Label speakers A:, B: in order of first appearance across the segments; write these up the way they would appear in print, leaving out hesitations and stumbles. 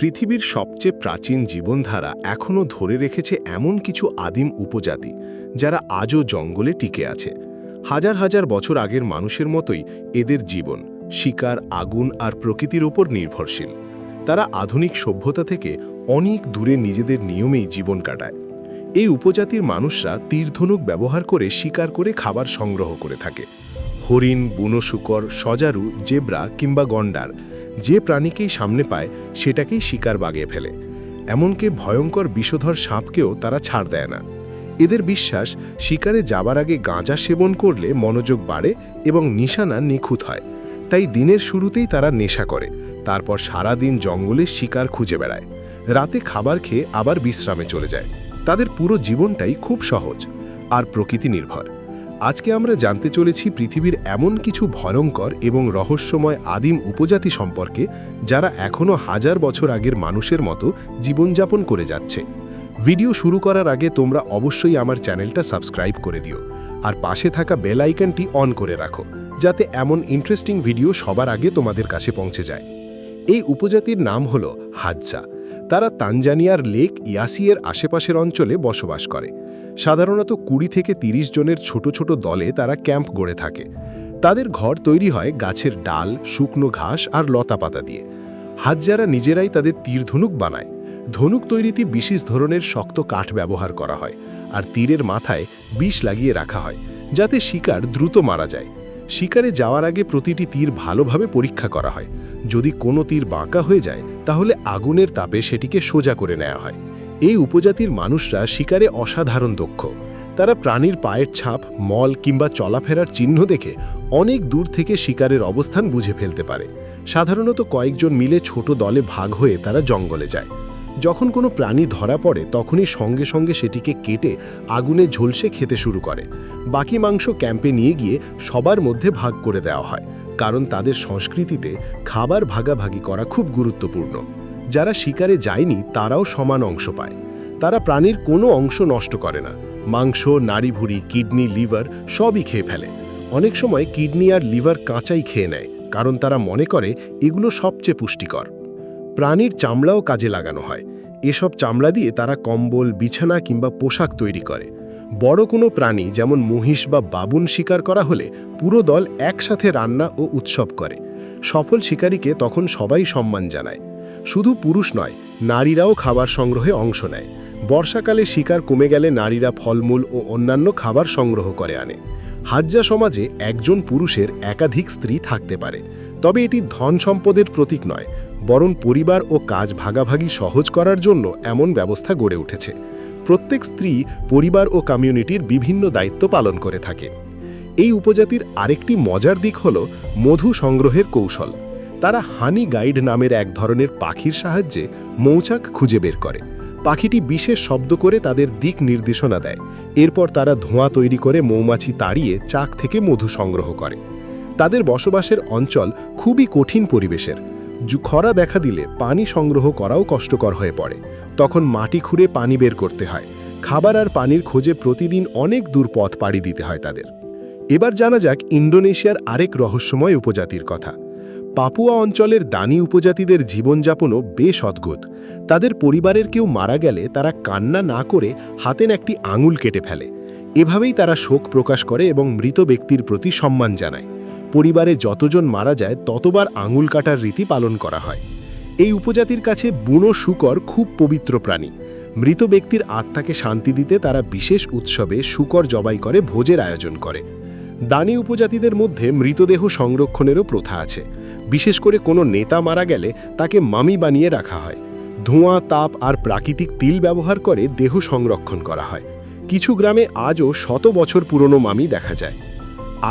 A: পৃথিবীর সবচেয়ে প্রাচীন জীবনধারা এখনও ধরে রেখেছে এমন কিছু আদিম উপজাতি যারা আজও জঙ্গলে টিকে আছে। হাজার হাজার বছর আগের মানুষের মতোই এদের জীবন শিকার, আগুন আর প্রকৃতির ওপর নির্ভরশীল। তারা আধুনিক সভ্যতা থেকে অনেক দূরে নিজেদের নিয়মেই জীবন কাটায়। এই উপজাতির মানুষরা তীরধনুক ব্যবহার করে শিকার করে খাবার সংগ্রহ করে থাকে। হরিণ, বুনো শূকর, সজারু, জেব্রা কিংবা গন্ডার যে প্রাণীকেই সামনে পায় সেটাকেই শিকার বাগিয়ে ফেলে। এমনকি ভয়ঙ্কর বিষধর সাপকেও তারা ছাড় দেয় না। এদের বিশ্বাস, শিকারে যাবার আগে গাঁজা সেবন করলে মনোযোগ বাড়ে এবং নিশানা নিখুঁত হয়। তাই দিনের শুরুতেই তারা নেশা করে, তারপর সারা দিন জঙ্গলে শিকার খুঁজে বেড়ায়। রাতে খাবার খেয়ে আবার বিশ্রামে চলে যায়। তাদের পুরো জীবনটাই খুব সহজ আর প্রকৃতি নির্ভর। আজকে আমরা জানতে চলেছি পৃথিবীর এমন কিছু ভয়ঙ্কর এবং রহস্যময় আদিম উপজাতি সম্পর্কে, যারা এখনও হাজার বছর আগের মানুষের মতো জীবনযাপন করে যাচ্ছে। ভিডিও শুরু করার আগে তোমরা অবশ্যই আমার চ্যানেলটা সাবস্ক্রাইব করে দিও আর পাশে থাকা বেল আইকনটি অন করে রাখো, যাতে এমন ইন্টারেস্টিং ভিডিও সবার আগে তোমাদের কাছে পৌঁছে যায়। এই উপজাতির নাম হলো হাদজা। তারা তানজানিয়ার লেক ইয়াসিয়ের আশেপাশের অঞ্চলে বসবাস করে। সাধারণত 20 থেকে 30 জনের ছোট ছোট দলে তারা ক্যাম্প গড়ে থাকে। তাদের ঘর তৈরি হয় গাছের ডাল, শুকনো ঘাস আর লতাপাতা দিয়ে। হাদজারা নিজেরাই তাদের তীরধনুক বানায়। ধনুক তৈরিতে বিশেষ ধরনের শক্ত কাঠ ব্যবহার করা হয় আর তীরের মাথায় বিষ লাগিয়ে রাখা হয়, যাতে শিকার দ্রুত মারা যায়। শিকারে যাওয়ার আগে প্রতিটি তীর ভালোভাবে পরীক্ষা করা হয়। যদি কোনো তীর বাঁকা হয়ে যায় তাহলে আগুনের তাপে সেটিকে সোজা করে নেওয়া হয়। এই উপজাতির মানুষরা শিকারে অসাধারণ দক্ষ। তারা প্রাণীর পায়ের ছাপ, মল কিংবা চলাফেরার চিহ্ন দেখে অনেক দূর থেকে শিকারের অবস্থান বুঝে ফেলতে পারে। সাধারণত কয়েকজন মিলে ছোট দলে ভাগ হয়ে তারা জঙ্গলে যায়। যখন কোনো প্রাণী ধরা পড়ে তখনই সঙ্গে সঙ্গে সেটিকে কেটে আগুনে ঝলসে খেতে শুরু করে। বাকি মাংস ক্যাম্পে নিয়ে গিয়ে সবার মধ্যে ভাগ করে দেওয়া হয়, কারণ তাদের সংস্কৃতিতে খাবার ভাগাভাগি করা খুব গুরুত্বপূর্ণ। যারা শিকারে যায়নি তারাও সমান অংশ পায়। তারা প্রাণীর কোনো অংশ নষ্ট করে না। মাংস, নাড়িভুড়ি, কিডনি, লিভার সবই খেয়ে ফেলে। অনেক সময় কিডনি আর লিভার কাঁচাই খেয়ে নেয়, কারণ তারা মনে করে এগুলো সবচেয়ে পুষ্টিকর। প্রাণীর চামড়াও কাজে লাগানো হয়। এসব চামড়া দিয়ে তারা কম্বল, বিছানা কিংবা পোশাক তৈরি করে। বড় কোনো প্রাণী যেমন মহিষ বা বাবুন শিকার করা হলে পুরো দল একসাথে রান্না ও উৎসব করে। সফল শিকারীকে তখন সবাই সম্মান জানায়। শুধু পুরুষ নয়, নারীরাও খাবার সংগ্রহে অংশ নেয়। বর্ষাকালে শিকার কমে গেলে নারীরা ফলমূল ও অন্যান্য খাবার সংগ্রহ করে আনে। হাদজা সমাজে একজন পুরুষের একাধিক স্ত্রী থাকতে পারে, তবে এটি ধন সম্পদের প্রতীক নয়, বরং পরিবার ও কাজ ভাগাভাগি সহজ করার জন্য এমন ব্যবস্থা গড়ে উঠেছে। প্রত্যেক স্ত্রী পরিবার ও কমিউনিটির বিভিন্ন দায়িত্ব পালন করে থাকে। এই উপজাতির আরেকটি মজার দিক হল মধু সংগ্রহের কৌশল। তারা হানি গাইড নামের এক ধরনের পাখির সাহায্যে মৌচাক খুঁজে বের করে। পাখিটি বিশেষ শব্দ করে তাদের দিক নির্দেশনা দেয়। এরপর তারা ধোঁয়া তৈরি করে মৌমাছি তাড়িয়ে চাক থেকে মধু সংগ্রহ করে। তাদের বসবাসের অঞ্চল খুবই কঠিন পরিবেশের। খরা দেখা দিলে পানি সংগ্রহ করাও কষ্টকর হয়ে পড়ে। তখন মাটি খুঁড়ে পানি বের করতে হয়। খাবার আর পানির খোঁজে প্রতিদিন অনেক দূর পথ পাড়ি দিতে হয় তাদের। এবার জানা যাক ইন্দোনেশিয়ার আরেক রহস্যময় উপজাতির কথা। পাপুয়া অঞ্চলের দানি উপজাতিদের জীবনযাপনও বেশ অদ্ভুত। তাদের পরিবারের কেউ মারা গেলে তারা কান্না না করে হাতের একটি আঙুল কেটে ফেলে। এভাবেই তারা শোক প্রকাশ করে এবং মৃত ব্যক্তির প্রতি সম্মান জানায়। পরিবারে যতজন মারা যায় ততবার আঙুল কাটার রীতি পালন করা হয়। এই উপজাতির কাছে বুনো শূকর খুব পবিত্র প্রাণী। মৃত ব্যক্তির আত্মাকে শান্তি দিতে তারা বিশেষ উৎসবে শূকর জবাই করে ভোজের আয়োজন করে। দানি উপজাতিদের মধ্যে মৃতদেহ সংরক্ষণেরও প্রথা আছে। বিশেষ করে কোনো নেতা মারা গেলে তাকে মামি বানিয়ে রাখা হয়। ধোঁয়া, তাপ আর প্রাকৃতিক তিল ব্যবহার করে দেহ সংরক্ষণ করা হয়। কিছু গ্রামে আজও শত বছর পুরনো মামি দেখা যায়।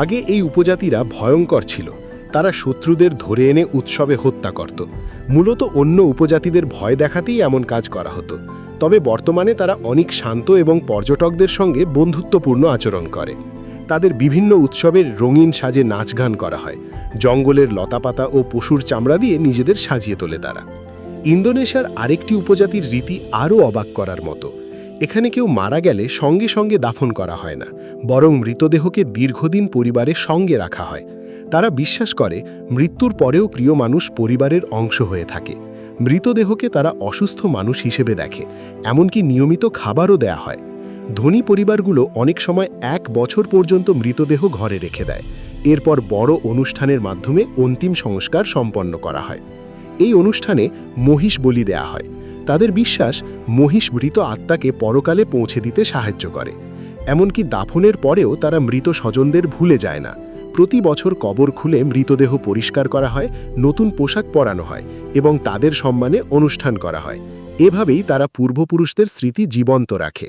A: আগে এই উপজাতিরা ভয়ঙ্কর ছিল। তারা শত্রুদের ধরে এনে উৎসবে হত্যা করত। মূলত অন্য উপজাতিদের ভয় দেখাতেই এমন কাজ করা হতো। তবে বর্তমানে তারা অনেক শান্ত এবং পর্যটকদের সঙ্গে বন্ধুত্বপূর্ণ আচরণ করে। তাদের বিভিন্ন উৎসবের রঙিন সাজে নাচ গান করা হয়। জঙ্গলের লতাপাতা ও পশুর চামড়া দিয়ে নিজেদের সাজিয়ে তোলে তারা। ইন্দোনেশিয়ার আরেকটি উপজাতির রীতি আরও অবাক করার মতো। এখানে কেউ মারা গেলে সঙ্গে সঙ্গে দাফন করা হয় না, বরং মৃতদেহকে দীর্ঘদিন পরিবারের সঙ্গে রাখা হয়। তারা বিশ্বাস করে মৃত্যুর পরেও প্রিয় মানুষ পরিবারের অংশ হয়ে থাকে। মৃতদেহকে তারা অসুস্থ মানুষ হিসেবে দেখে, এমনকি নিয়মিত খাবারও দেয়া হয়। ধনী পরিবারগুলো অনেক সময় 1 বছর পর্যন্ত মৃতদেহ ঘরে রেখে দেয়। এরপর বড় অনুষ্ঠানের মাধ্যমে অন্তিম সংস্কার সম্পন্ন করা হয়। এই অনুষ্ঠানে মহিষ বলি দেয়া হয়। তাদের বিশ্বাস, মহিষ মৃত আত্মাকে পরকালে পৌঁছে দিতে সাহায্য করে। এমনকি দাফনের পরেও তারা মৃত স্বজনদের ভুলে যায় না। প্রতি বছর কবর খুলে মৃতদেহ পরিষ্কার করা হয়, নতুন পোশাক পরানো হয় এবং তাদের সম্মানে অনুষ্ঠান করা হয়। এভাবেই তারা পূর্বপুরুষদের স্মৃতি জীবন্ত রাখে।